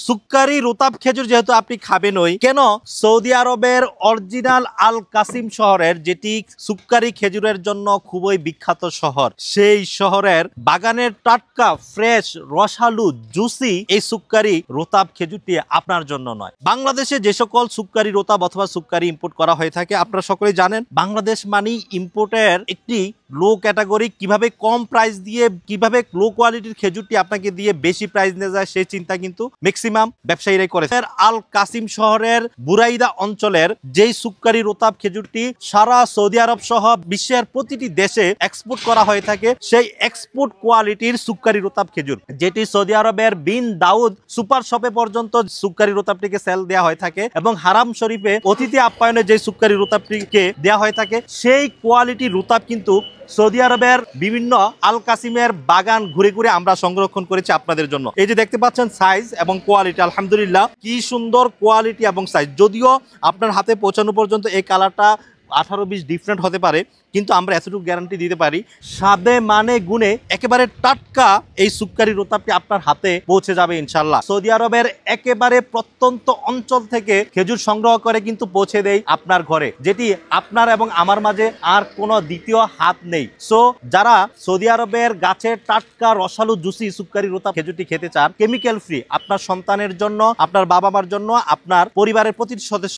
সুক্কারি রোতাব খেজুর যেহেতু আপনি খাবেনই, কেন সৌদি আরবের অরিজিনাল আল কাসিম শহরের, যেটি সুক্কারি খেজুরের জন্য খুবই বিখ্যাত শহর, সেই শহরের বাগানের টাটকা ফ্রেশ রসালু জুসি এই সুক্কারি রোতাব খেজুরটি আপনার জন্য নয়। বাংলাদেশে যে সকল সুক্কারি রোতাব অথবা সুক্কারি ইম্পোর্ট করা হয়ে থাকে আপনারা সকলেই জানেন, বাংলাদেশ মানেই ইম্পোর্টের একটি লো ক্যাটাগরি। কিভাবে কম প্রাইস দিয়ে, কিভাবে লো কোয়ালিটির খেজুরটি আপনাকে দিয়ে বেশি প্রাইস নিয়ে যায় সেই চিন্তা কিন্তু ম্যাক্সিমাম ব্যবসায়ীরাই করে। আল কাসিম শহরের বুরাইদা অঞ্চলের যেই সুক্কারি রোতাব খেজুরটি সারা সৌদি আরব সহ বিশ্বের প্রতিটি দেশে এক্সপোর্ট করা হয়ে থাকে, সেই এক্সপোর্ট কোয়ালিটির সুক্কারি রোতাব খেজুর, যেটি সৌদি আরবের বিন দাউদ সুপার শপে পর্যন্ত সুক্কারি রোতাবটিকে সেল দেওয়া হয়ে থাকে এবং হারাম শরীফে অতিথি আপ্যায়নে যে সুক্কারি রোতাবটিকে দেওয়া হয়ে থাকে, সেই কোয়ালিটি রোতাব কিন্তু সৌদি আরবের বিভিন্ন আল কাসিমের বাগান ঘুরে ঘুরে আমরা সংরক্ষণ করেছি আপনাদের জন্য। এই যে দেখতে পাচ্ছেন সাইজ এবং কোয়ালিটি, আলহামদুলিল্লাহ কি সুন্দর কোয়ালিটি এবং সাইজ। যদিও আপনার হাতে পৌঁছানো পর্যন্ত এই কালারটা 18-20 ডিফারেন্ট হতে পারে, কিন্তু আমরা এতটুকু গ্যারান্টি দিতে পারি স্বাদে মানে গুণে একেবারে টাটকা এই সুক্কারি রোতাবটি আপনার হাতে পৌঁছে যাবে ইনশাল্লাহ। সৌদি আরবের একেবারে প্রত্যন্ত অঞ্চল থেকে খেজুর সংগ্রহ করে কিন্তু পৌঁছে দেয় আপনার ঘরে, যেটি আপনার এবং আমার মাঝে আর কোনো দ্বিতীয় হাত নেই। সো যারা সৌদি আরবের গাছের টাটকা রসালু জুসি সুক্কারি রোতাব খেজুরটি খেতে চান, কেমিক্যাল ফ্রি, আপনার সন্তানের জন্য, আপনার বাবা মার জন্য, আপনার পরিবারের প্রতিটি সদস্য